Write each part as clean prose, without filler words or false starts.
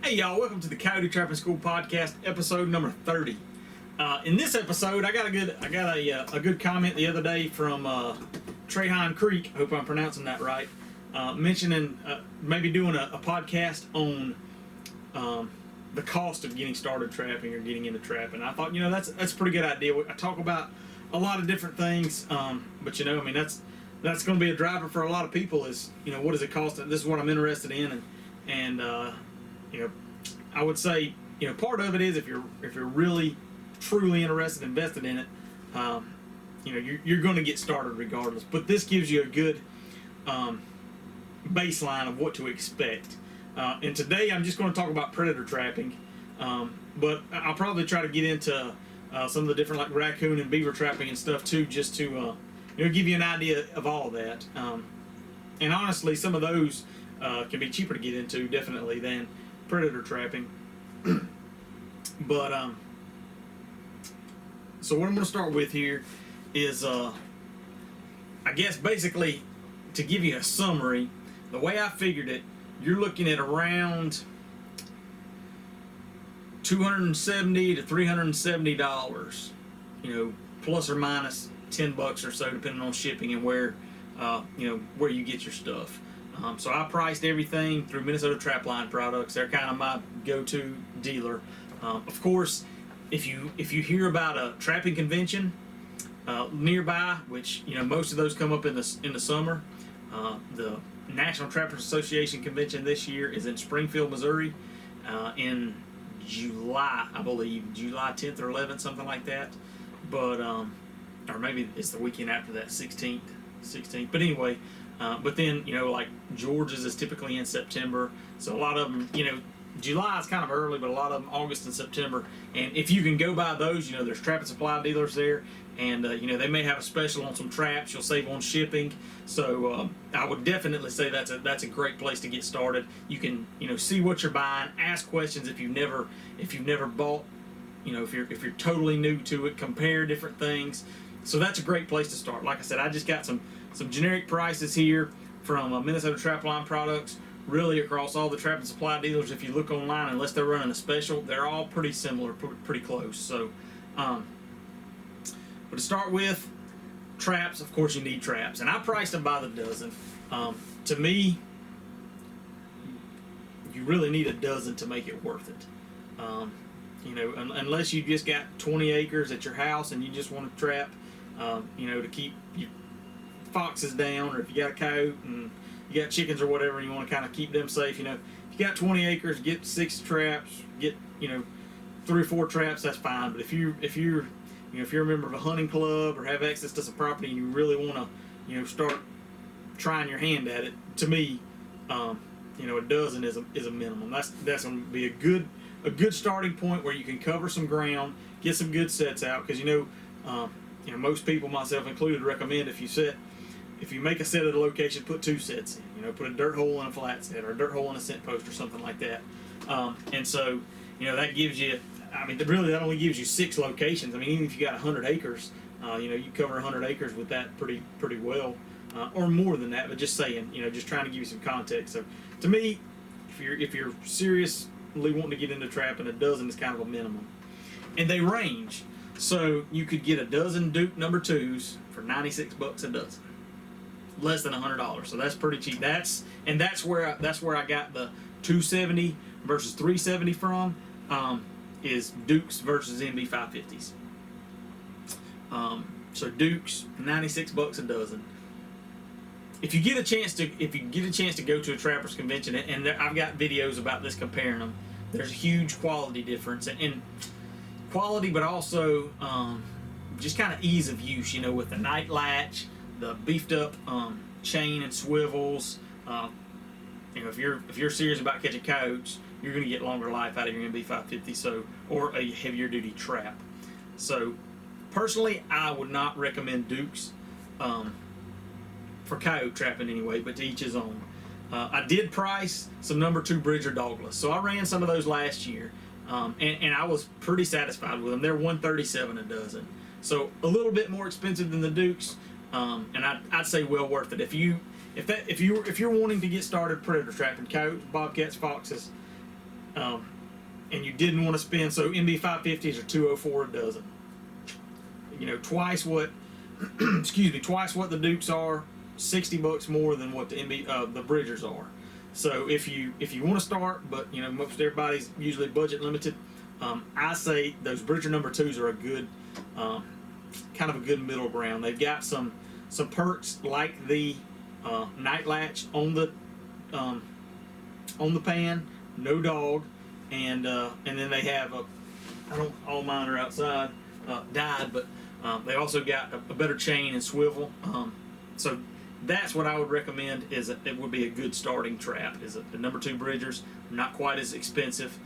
Hey y'all, welcome to the Coyote Trapping School Podcast, episode number 30. In this episode, I got a good comment the other day from Trahan Creek. I hope I'm pronouncing that right. Mentioning maybe doing a podcast on the cost of getting started trapping or getting into trapping. I thought, that's a pretty good idea. I talk about a lot of different things, but that's going to be a driver for a lot of people. Is what does it cost? This is what I'm interested in, and I would say, part of it is if you're really truly interested, invested in it, you're going to get started regardless. But this gives you a good baseline of what to expect. And today I'm just going to talk about predator trapping, but I'll probably try to get into some of the different like raccoon and beaver trapping and stuff too, just to give you an idea of all that. And honestly, some of those can be cheaper to get into definitely than predator trapping. But so what I'm going to start with here is I guess basically to give you a summary, the way I figured it, you're looking at around $270 to $370, plus or minus $10 or so, depending on shipping and where you get your stuff. So I priced everything through Minnesota Trapline Products. They're kind of my go-to dealer. Of course, if you hear about a trapping convention nearby, which most of those come up in the summer, the National Trappers Association convention this year is in Springfield, Missouri, in July, I believe, July 10th or 11th, something like that. But or maybe it's the weekend after that, 16th. But anyway. But then, like George's is typically in September. So a lot of them, July is kind of early, but a lot of them August and September. And if you can go by those, there's trap and supply dealers there. And, they may have a special on some traps. You'll save on shipping. So I would definitely say that's a great place to get started. You can, see what you're buying, ask questions if you've never bought, if you're totally new to it, compare different things. So that's a great place to start. Like I said, I just got some generic prices here from Minnesota Trapline Products, really across all the trap and supply dealers. If you look online, unless they're running a special, they're all pretty similar, pretty close. So, but to start with, traps, of course you need traps. And I priced them by the dozen. To me, you really need a dozen to make it worth it. Unless you just got 20 acres at your house and you just want to trap, to keep your foxes down, or if you got a coyote and you got chickens or whatever and you want to kind of keep them safe, if you got 20 acres, get 6 traps, get 3 or 4 traps, that's fine. But if you're a member of a hunting club or have access to some property and you really want to start trying your hand at it, to me a dozen is a minimum. That's going to be a good starting point where you can cover some ground, get some good sets out, because most people, myself included, recommend if you make a set at a location, put 2 sets in. Put a dirt hole and a flat set, or a dirt hole and a scent post, or something like that. And so, that gives you. Really, that only gives you 6 locations. Even if you got 100 acres, you cover 100 acres with that pretty well, or more than that. But just saying, just trying to give you some context. So, to me, if you're seriously wanting to get into trapping, a dozen is kind of a minimum, and they range. So you could get a dozen Duke number 2s for $96 a dozen, less than $100. So that's pretty cheap. That's where I got the $270 versus $370 from. Is Dukes versus MB550s. So Dukes, $96 a dozen. If you get a chance to go to a trappers convention, and I've got videos about this comparing them, there's a huge quality difference and quality, but also just kind of ease of use. With the night latch, the beefed up chain and swivels. If you're serious about catching coyotes, you're going to get longer life out of your MB550, or a heavier duty trap. So, personally, I would not recommend Dukes for coyote trapping anyway, but to each his own. I did price some number 2 Bridger Douglas, so I ran some of those last year, and I was pretty satisfied with them. They're $137 a dozen, so a little bit more expensive than the Dukes, and I'd say well worth it. If you're wanting to get started predator trapping, coyotes, bobcats, foxes, and you didn't want to spend, so MB 550s are $204 a dozen. Twice what, twice what the Dukes are, $60 more than what the the Bridgers are. So if you want to start, but most everybody's usually budget limited, I say those Bridger number 2s are a good, kind of a good middle ground. They've got some perks like the night latch on the pan, no dog, and then they have all mine are outside, dyed, but they also got a better chain and swivel. So that's what I would recommend. It would be a good starting trap. Is the number 2 Bridgers, not quite as expensive.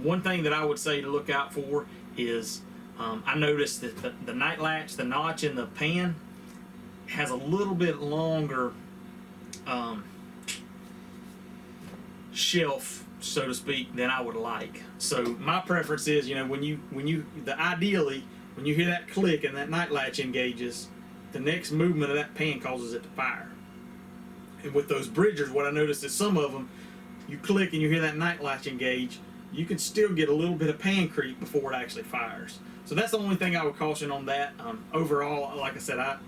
One thing that I would say to look out for is I noticed that the night latch, the notch in the pan, has a little bit longer shelf, so to speak, than I would like. So my preference is, ideally when you hear that click and that night latch engages, the next movement of that pan causes it to fire. And with those Bridgers, what I noticed is some of them, you click and you hear that night latch engage, you can still get a little bit of pan creep before it actually fires. So that's the only thing I would caution on that. Overall, like I said, I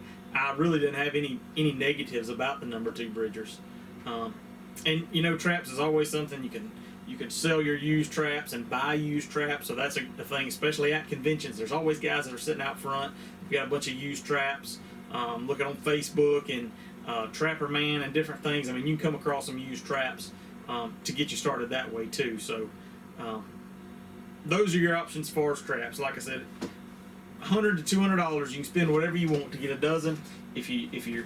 really didn't have any negatives about the number 2 Bridgers. And traps is always something you can sell your used traps and buy used traps. So that's a thing, especially at conventions. There's always guys that are sitting out front. You've got a bunch of used traps. Looking on Facebook and Trapper Man and different things. I mean, you can come across some used traps to get you started that way too. So those are your options as far as traps. Like I said, $100 to $200. You can spend whatever you want to get a dozen. If you're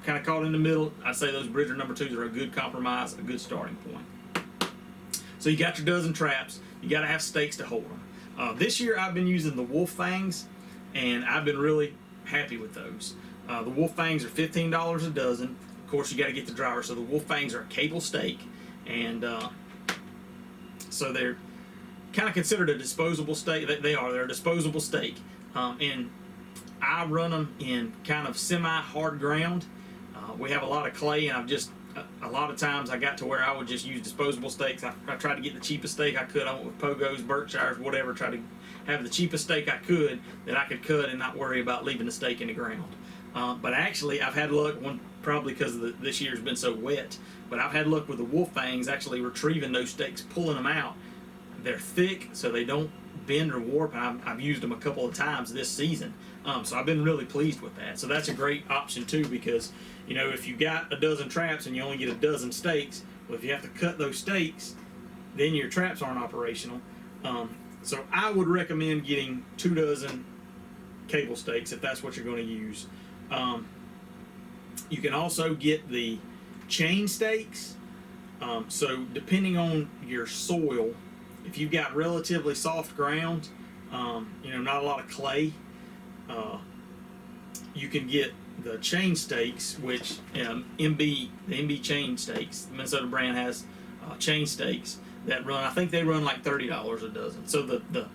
kind of caught in the middle, I'd say those Bridger number 2s are a good compromise, a good starting point. So you got your dozen traps. You got to have stakes to hold them. This year I've been using the Wolf Fangs, and I've been really happy with those. The Wolf Fangs are $15 a dozen. Of course, you got to get the driver. So the Wolf Fangs are a cable stake, and so they're kind of considered a disposable stake. They're a disposable stake, and I run them in kind of semi-hard ground. We have a lot of clay, and a lot of times I got to where I would just use disposable stakes. I tried to get the cheapest stake I could. I went with Pogos, Berkshires, whatever. Try to have the cheapest stake I could that I could cut and not worry about leaving the stake in the ground. But actually, I've had luck, probably because this year's been so wet, but I've had luck with the Wolf Fangs actually retrieving those stakes, pulling them out. They're thick, so they don't bend or warp, and I've used them a couple of times this season. So I've been really pleased with that. So that's a great option too, because if you got a dozen traps and you only get a dozen stakes, well, if you have to cut those stakes, then your traps aren't operational. So I would recommend getting 2 dozen cable stakes if that's what you're going to use. You can also get the chain stakes. So depending on your soil, if you've got relatively soft ground, not a lot of clay, you can get the chain stakes, which the MB chain stakes, the Minnesota brand has chain stakes that run, I think they run like $30 a dozen. So the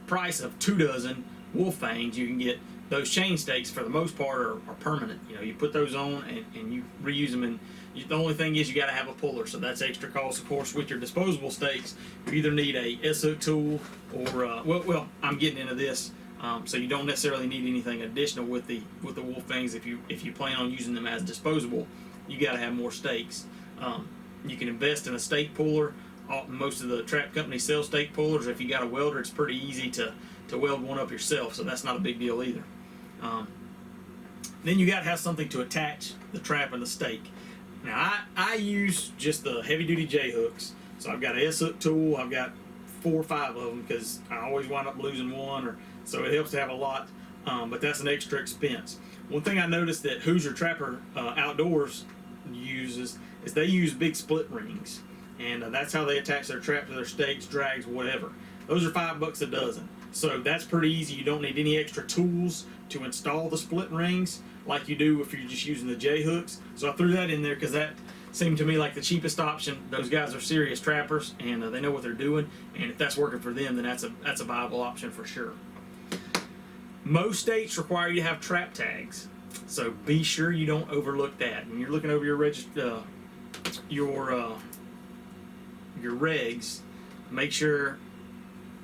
price of 2 dozen Wolf Fangs, you can get those chain stakes for the most part are permanent. You put those on and you reuse them, and the only thing is you got to have a puller, so that's extra cost. Of course, with your disposable stakes, you either need a S-hook tool or well, I'm getting into this, so you don't necessarily need anything additional with the Wolf Fangs. If you plan on using them as disposable, you got to have more stakes. You can invest in a stake puller. Most of the trap companies sell stake pullers. If you got a welder, it's pretty easy to weld one up yourself, so that's not a big deal either. Then you got to have something to attach the trap and the stake. Now I use just the heavy duty J hooks. So I've got an S-hook tool. I've got 4 or 5 of them because I always wind up losing one, so it helps to have a lot. But that's an extra expense. One thing I noticed that Hoosier Trapper Outdoors uses is they use big split rings, and that's how they attach their trap to their stakes, drags, whatever. Those are $5 a dozen. So that's pretty easy. You don't need any extra tools to install the split rings like you do if you're just using the J hooks. So I threw that in there because that seemed to me like the cheapest option. Those guys are serious trappers, and they know what they're doing. And if that's working for them, then that's a viable option for sure. Most states require you to have trap tags, so be sure you don't overlook that when you're looking over your regs. make sure.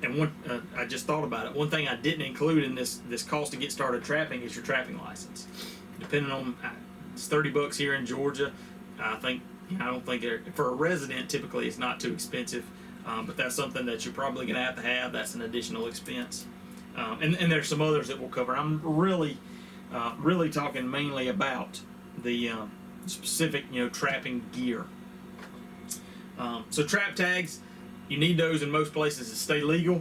And I just thought about it. One thing I didn't include in this cost to get started trapping is your trapping license. Depending on, it's $30 here in Georgia. I don't think for a resident typically it's not too expensive, but that's something that you're probably going to have. That's an additional expense. And there's some others that we'll cover. I'm really talking mainly about the specific trapping gear. So trap tags. You need those in most places to stay legal.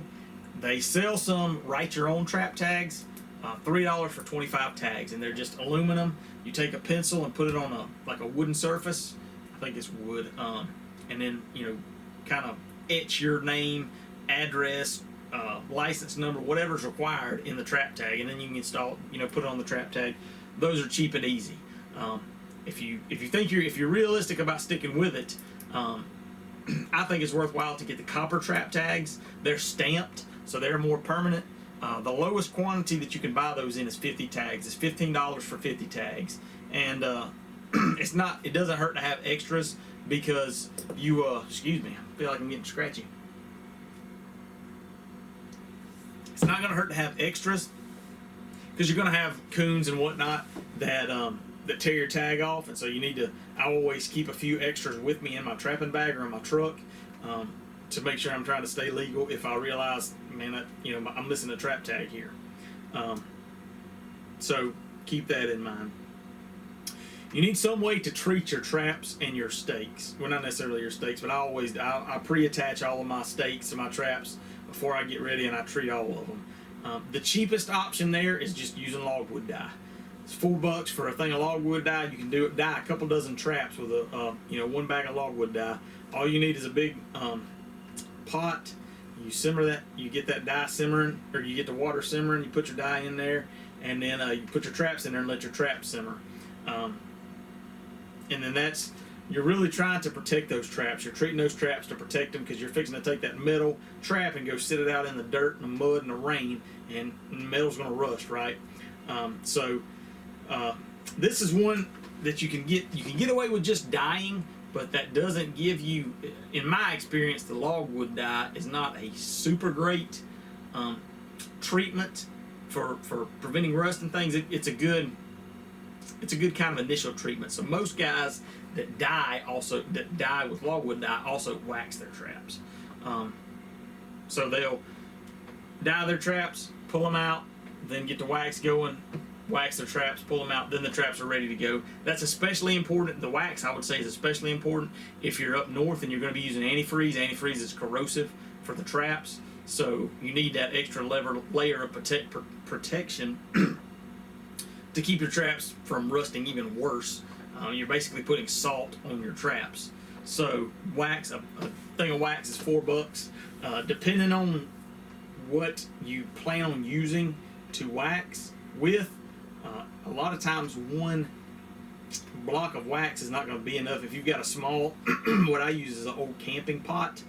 They sell some write your own trap tags, $3 for 25 tags, and they're just aluminum. You take a pencil and put it on a wooden surface. I think it's wood, and then kind of etch your name, address, license number, whatever's required in the trap tag, and then you can install, put it on the trap tag. Those are cheap and easy. If you're realistic about sticking with it. I think it's worthwhile to get the copper trap tags. They're stamped, so they're more permanent. The lowest quantity that you can buy those in is 50 tags. It's $15 for 50 tags, and it doesn't hurt to have extras because you excuse me, I feel like I'm getting scratchy. It's not going to hurt to have extras because you're going to have coons and whatnot that tear your tag off, and so you need to. I always keep a few extras with me in my trapping bag or in my truck to make sure I'm trying to stay legal. If I realize, I'm missing a trap tag here, so keep that in mind. You need some way to treat your traps and your stakes. Well, not necessarily your stakes, but I pre-attach all of my stakes and my traps before I get ready, and I treat all of them. The cheapest option there is just using logwood dye. It's $4 for a thing of logwood dye. You can dye a couple dozen traps with one bag of logwood dye. All you need is a big pot. You simmer that. You get that dye simmering, or you get the water simmering. You put your dye in there, and then you put your traps in there and let your traps simmer. And then you're really trying to protect those traps. You're treating those traps to protect them because you're fixing to take that metal trap and go sit it out in the dirt and the mud and the rain, and the metal's going to rust, right? This is one that you can get away with just dyeing, but that doesn't give you, in my experience, the logwood dye is not a super great treatment for preventing rust and things. It's a good kind of initial treatment. So most guys that dye with logwood dye also wax their traps. So they'll dye their traps, pull them out, then get the wax going, wax their traps, pull them out, then the traps are ready to go. That's especially important. The wax, I would say, is especially important if you're up north and you're going to be using antifreeze. Antifreeze is corrosive for the traps, so you need that extra layer of protection to keep your traps from rusting even worse. You're basically putting salt on your traps. So wax, a thing of wax is $4. Depending on what you plan on using to wax with, a lot of times one block of wax is not going to be enough. If you've got a small, what I use is an old camping pot.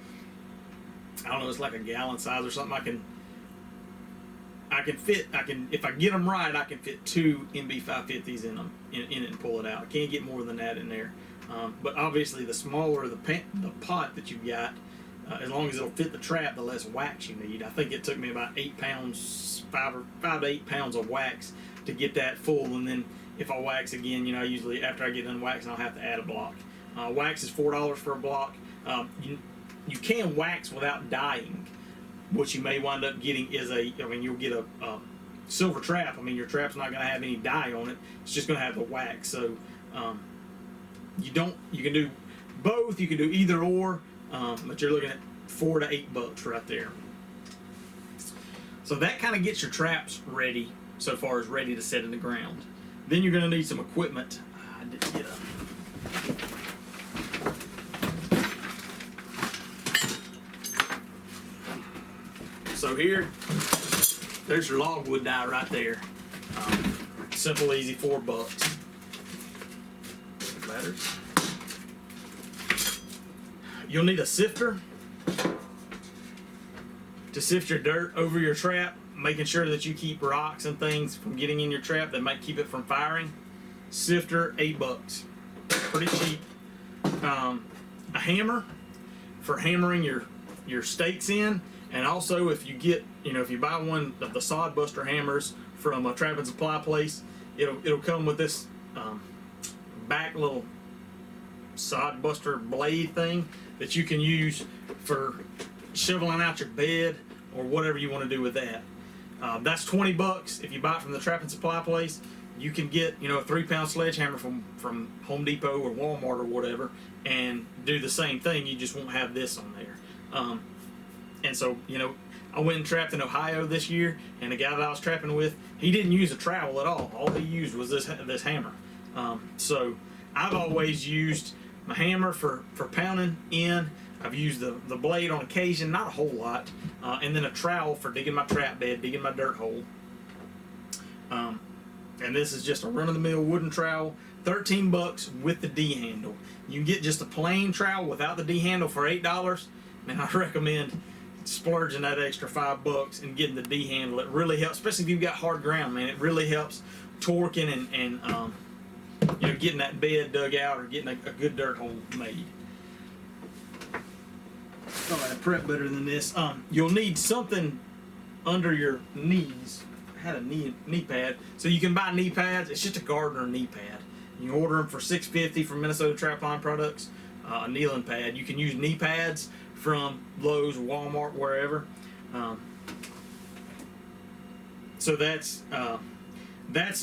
I don't know, it's like a gallon size or something. If I get them right, I can fit 2 MB550s in it and pull it out. I can't get more than that in there. But obviously, the smaller the pot that you've got, as long as it'll fit the trap, the less wax you need. I think it took me about 8 pounds, 5 to 8 pounds of wax to get that full. And then if I wax again, I usually, after I get done waxing, I'll have to add a block. Wax is $4 for a block. You can wax without dyeing. What you may wind up getting is you'll get a silver trap. Your trap's not going to have any dye on it. It's just going to have the wax. So you can do both. You can do either or, but you're looking at $4 to $8 right there. So that kind of gets your traps ready, so far as ready to set in the ground. Then you're going to need some equipment. I didn't get So here, there's your logwood dye right there. Simple, easy, $4. Letters. You'll need a sifter to sift your dirt over your trap, making sure that you keep rocks and things from getting in your trap that might keep it from firing. Sifter, $8. Pretty cheap. A hammer for hammering your your stakes in. And also, if you get, if you buy one of the sod buster hammers from a trap and supply place, it'll come with this back little sod buster blade thing that you can use for shoveling out your bed or whatever you want to do with that. That's $20 if you buy it from the trap and supply place. You can get a 3-pound sledgehammer from Home Depot or Walmart or whatever and do the same thing. You just won't have this on there. And so I went and trapped in Ohio this year, and the guy that I was trapping with, he didn't use a trowel at all. All he used was this hammer. So I've always used my hammer for pounding in. I've used the blade on occasion, not a whole lot, and then a trowel for digging my trap bed, digging my dirt hole. And this is just a run-of-the-mill wooden trowel, $13 with the D handle. You can get just a plain trowel without the D handle for $8. Man, I recommend splurging that extra $5 and getting the D handle. It really helps, especially if you've got hard ground, man. It really helps torquing and getting that bed dug out or getting a good dirt hole made. Oh, I prep better than this. You'll need something under your knees. I had a knee pad, so you can buy knee pads. It's just a gardener knee pad. You can order them for $6.50 from Minnesota Trapline Products. A kneeling pad. You can use knee pads from Lowe's, Walmart, wherever. So that's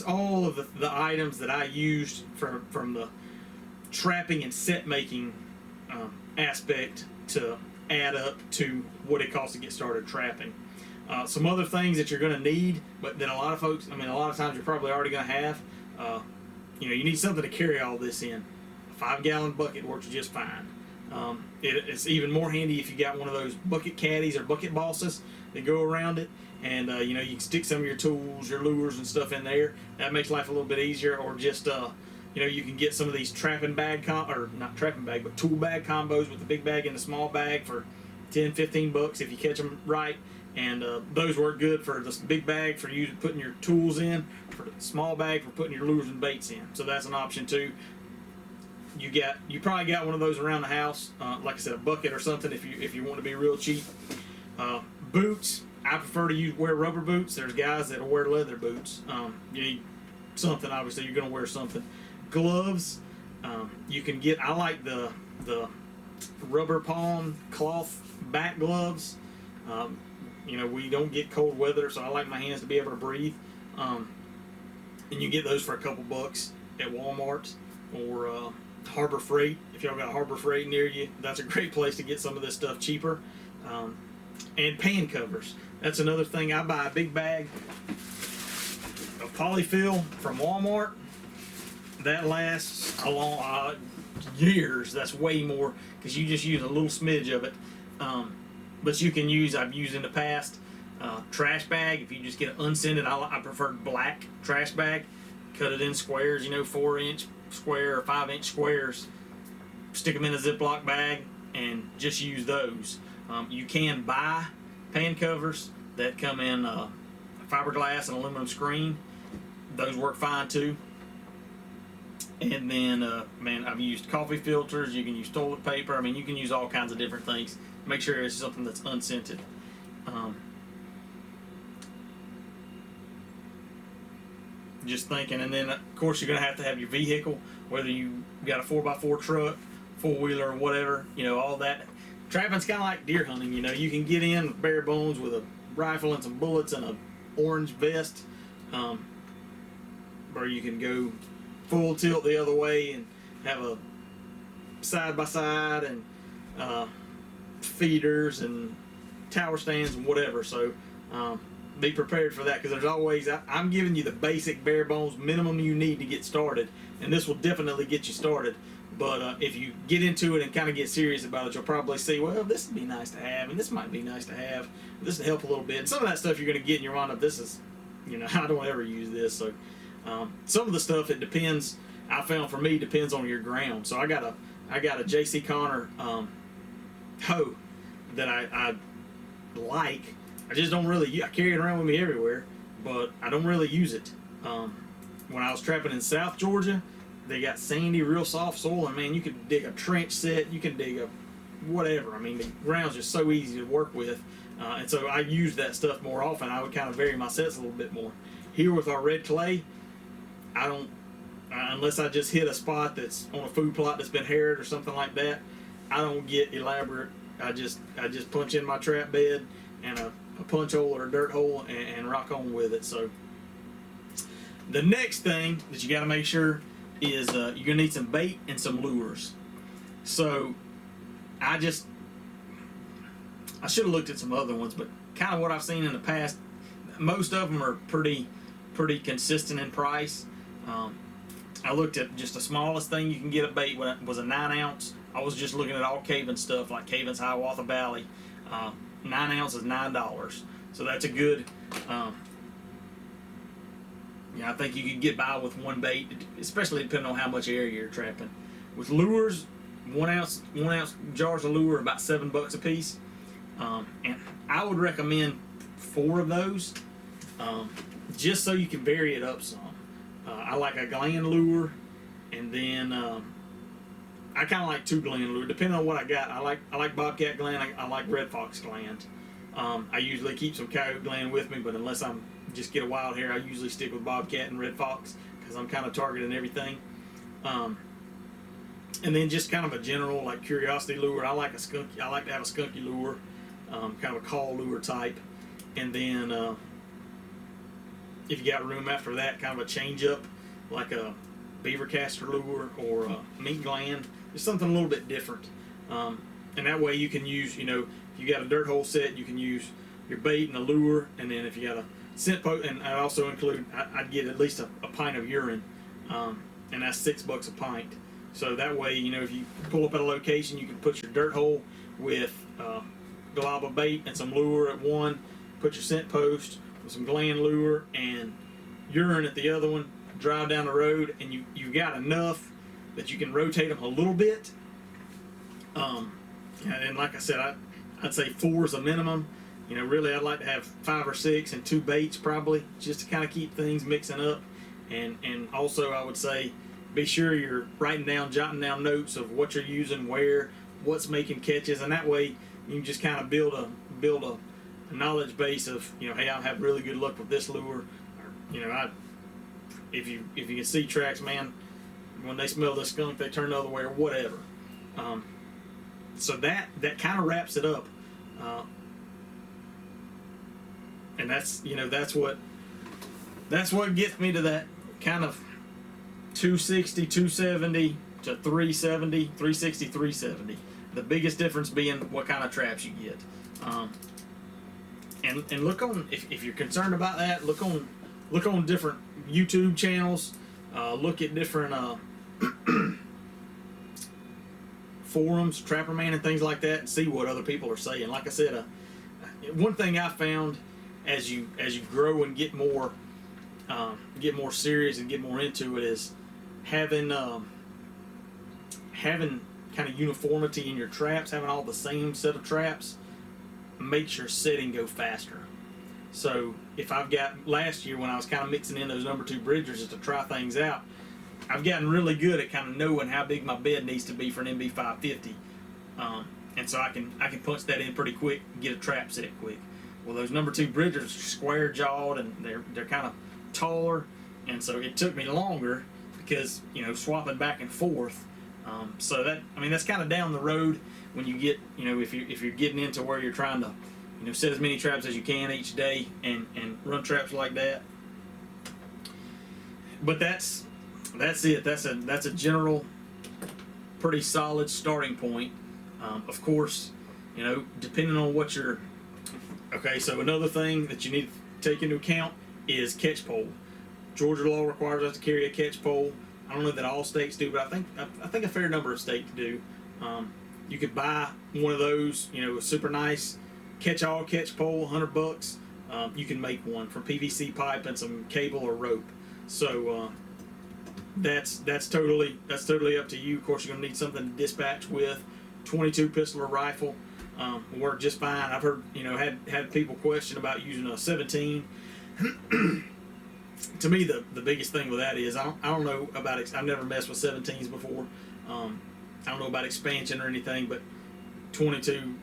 all of the items that I used from the trapping and set making aspect to add up to what it costs to get started trapping. Some other things that you're going to need, but then a lot of times you're probably already going to have. You need something to carry all this in. A 5-gallon bucket works just fine. It's even more handy if you got one of those bucket caddies or bucket bosses that go around it, and you can stick some of your tools, your lures and stuff in there. That makes life a little bit easier. Or just you can get some of these trapping bag not trapping bag, but tool bag combos with the big bag and the small bag for $10-15 if you catch them right. And those work good for this big bag for you putting your tools in, for the small bag for putting your lures and baits in. So that's an option too. You probably got one of those around the house, like I said, a bucket or something if you want to be real cheap. Boots, I prefer to wear rubber boots. There's guys that will wear leather boots. You need something, obviously you're going to wear something. Gloves, you can get. I like the rubber palm cloth back gloves. We don't get cold weather, so I like my hands to be able to breathe. And you get those for a couple bucks at Walmart or Harbor Freight. If y'all got Harbor Freight near you, that's a great place to get some of this stuff cheaper. And pan covers. That's another thing. I buy a big bag of polyfill from Walmart. That lasts a long years. That's way more because you just use a little smidge of it. But you can I've used in the past, trash bag. If you just get an unscented, I prefer black trash bag. Cut it in squares, 4-inch square or 5-inch squares. Stick them in a Ziploc bag and just use those. You can buy pan covers that come in fiberglass and aluminum screen. Those work fine too. And then, I've used coffee filters. You can use toilet paper. You can use all kinds of different things. Make sure it's something that's unscented. Just thinking. And then, of course, you're going to have your vehicle, whether you got a 4x4 truck, 4-wheeler, or whatever. All that. Trapping's kind of like deer hunting. You can get in with bare bones with a rifle and some bullets and an orange vest. Or you can go full tilt the other way and have a side-by-side and feeders and tower stands and whatever. So be prepared for that, because there's always, I'm giving you the basic bare bones minimum you need to get started, and this will definitely get you started. But if you get into it and kind of get serious about it, you'll probably see, well, this would be nice to have, and this might be nice to have. This will help a little bit. And some of that stuff you're going to get in your mind of, this is, I don't ever use this. So some of the stuff, it depends. I found for me depends on your ground. So I got a J.C. Connor hoe that I like. I just don't really. I carry it around with me everywhere, but I don't really use it. When I was trapping in South Georgia, they got sandy, real soft soil, and man, you could dig a trench set. You can dig a whatever. I mean, the ground's just so easy to work with, and so I use that stuff more often. I would kind of vary my sets a little bit more. Here with our red clay, I don't, unless I just hit a spot that's on a food plot that's been harrowed or something like that, I don't get elaborate. I just punch in my trap bed and a punch hole or a dirt hole and rock on with it. So the next thing that you got to make sure is you're gonna need some bait and some lures. So I should have looked at some other ones, but kind of what I've seen in the past, most of them are pretty consistent in price. I looked at just the smallest thing you can get at bait was a 9 ounce. I was just looking at all Caven stuff like Caven's Hiawatha Valley. 9 ounces, $9. So that's a good. I think you could get by with one bait, especially depending on how much area you're trapping. With lures, 1 ounce jars of lure are about $7 a piece, and I would recommend 4 of those, just so you can vary it up some. I like a gland lure, and then I kind of like 2 gland lure, depending on what I got. I like bobcat gland. I like red fox gland. I usually keep some coyote gland with me, but unless I'm just get a wild hair, I usually stick with bobcat and red fox because I'm kind of targeting everything. And then just kind of a general like curiosity lure. I like to have a skunky lure, kind of a call lure type. And then if you got room after that, kind of a change up, like a beaver caster lure or a mink gland. Just something a little bit different. And that way you can use, if you got a dirt hole set, you can use your bait and a lure. And then if you got a scent post, and I also include, I'd get at least a pint of urine, and that's $6 a pint. So that way, if you pull up at a location, you can put your dirt hole with glob of bait and some lure at one, put your scent post with some gland lure and urine at the other one, drive down the road, and you've got enough that you can rotate them a little bit. And like I said, I'd say 4 is a minimum. Really I'd like to have 5 or 6 and 2 baits probably, just to kind of keep things mixing up. And also I would say be sure you're jotting down notes of what you're using, where, what's making catches, and that way you can just kind of build a knowledge base of, hey, I've had really good luck with this lure. Or, if you can see tracks, man, when they smell the skunk, they turn the other way or whatever. So that kind of wraps it up. And that's what gets me to that kind of 260, 270 to 370, 360, 370. The biggest difference being what kind of traps you get. And look on, if you're concerned about that, look on different YouTube channels. Look at different forums, Trapperman and things like that, and see what other people are saying. Like I said, one thing I found as you grow and get more serious and get more into it is having kind of uniformity in your traps, having all the same set of traps makes your setting go faster. So if I've got, last year when I was kind of mixing in those number 2 bridgers just to try things out, I've gotten really good at kind of knowing how big my bed needs to be for an MB550, and so I can punch that in pretty quick and get a trap set quick. Well, those number 2 bridgers are square jawed and they're kind of taller, and so it took me longer because swapping back and forth. So that's kind of down the road when you get if you're getting into where you're trying to set as many traps as you can each day and run traps like that. But that's it. That's a general, pretty solid starting point. Of course, depending on what you're. Okay, so another thing that you need to take into account is catchpole. Georgia law requires us to carry a catchpole. I don't know that all states do, but I think a fair number of states do. You could buy one of those, a super nice catch-all catchpole, $100. You can make one from PVC pipe and some cable or rope. So that's totally up to you. Of course, you're gonna need something to dispatch with. 22 pistol or rifle will work just fine. I've heard had people question about using a 17. To me, the biggest thing with that is I don't know about I've never messed with 17s before. I don't know about expansion or anything, but 22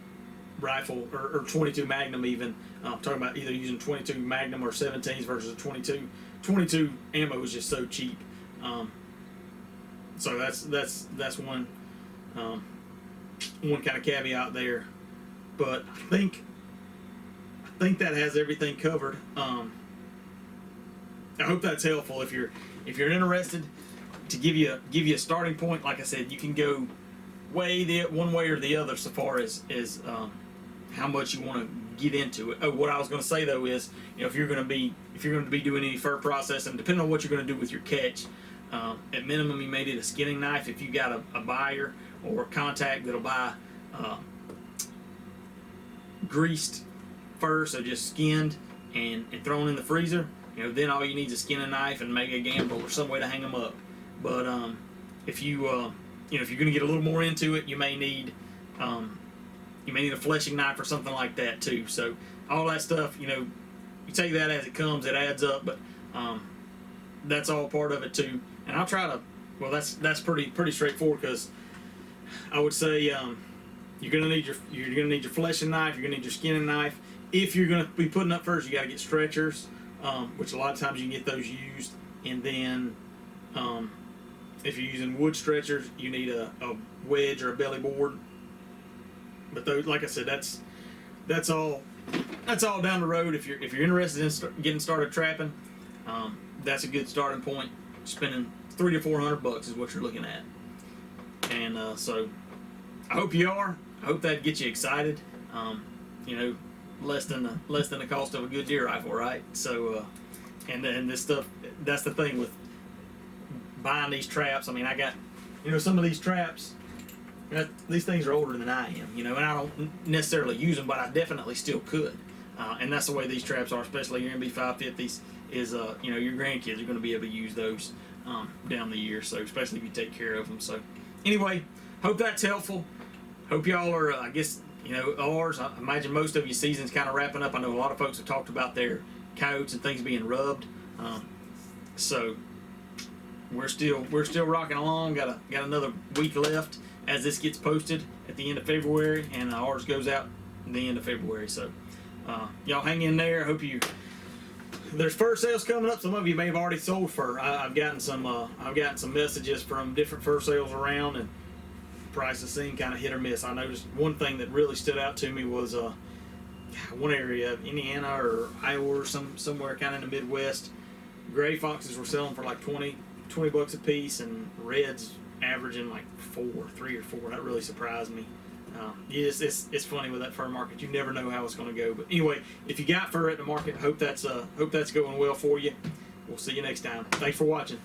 rifle or 22 Magnum even. I'm talking about either using 22 Magnum or 17s versus a 22. 22 ammo is just so cheap. So that's one kind of caveat there. But I think that has everything covered. I hope that's helpful. If you're interested, to give you a starting point, like I said, you can go one way or the other so far as how much you want to get into it. Oh, what I was going to say though is, if you're going to be doing any fur processing, depending on what you're going to do with your catch, at minimum you may need a skinning knife if you got a buyer or a contact that'll buy greased fur, so just skinned and thrown in the freezer. Then all you need is a skinning knife and maybe a gambrel or some way to hang them up. But if you're going to get a little more into it, you may need a fleshing knife or something like that too. So all that stuff, you take that as it comes, it adds up. But that's all part of it too. And I'll try to. Well, that's pretty straightforward, because I would say you're gonna need your fleshing knife. You're gonna need your skinning knife. If you're gonna be putting up furs, you got to get stretchers, which a lot of times you can get those used. And then if you're using wood stretchers, you need a wedge or a belly board. But those, like I said, that's all down the road. If you're interested in getting started trapping, that's a good starting point. Spending $300 to $400 is what you're looking at. And so I hope you are. I hope that gets you excited. Less than the cost of a good deer rifle, right? So and this stuff, that's the thing with buying these traps. I mean, I got some of these traps. These things are older than I am, and I don't necessarily use them, but I definitely still could. And that's the way these traps are, especially your MB550s. Is your grandkids are going to be able to use those down the year. So especially if you take care of them. So anyway, hope that's helpful. Hope y'all are. I guess ours. I imagine most of your season's kind of wrapping up. I know a lot of folks have talked about their coyotes and things being rubbed. So we're still rocking along. Got another week left as this gets posted at the end of February, and ours goes out at the end of February. So y'all hang in there. Hope you. There's fur sales coming up. Some of you may have already sold fur. I've gotten some messages from different fur sales around, and prices seem kind of hit or miss. I noticed one thing that really stood out to me was one area of Indiana or Iowa or somewhere kind of in the Midwest. Gray foxes were selling for like $20 a piece, and reds averaging like 3 or 4. That really surprised me. It's funny with that fur market. You never know how it's going to go. But anyway, if you got fur at the market, hope that's going well for you. We'll see you next time. Thanks for watching.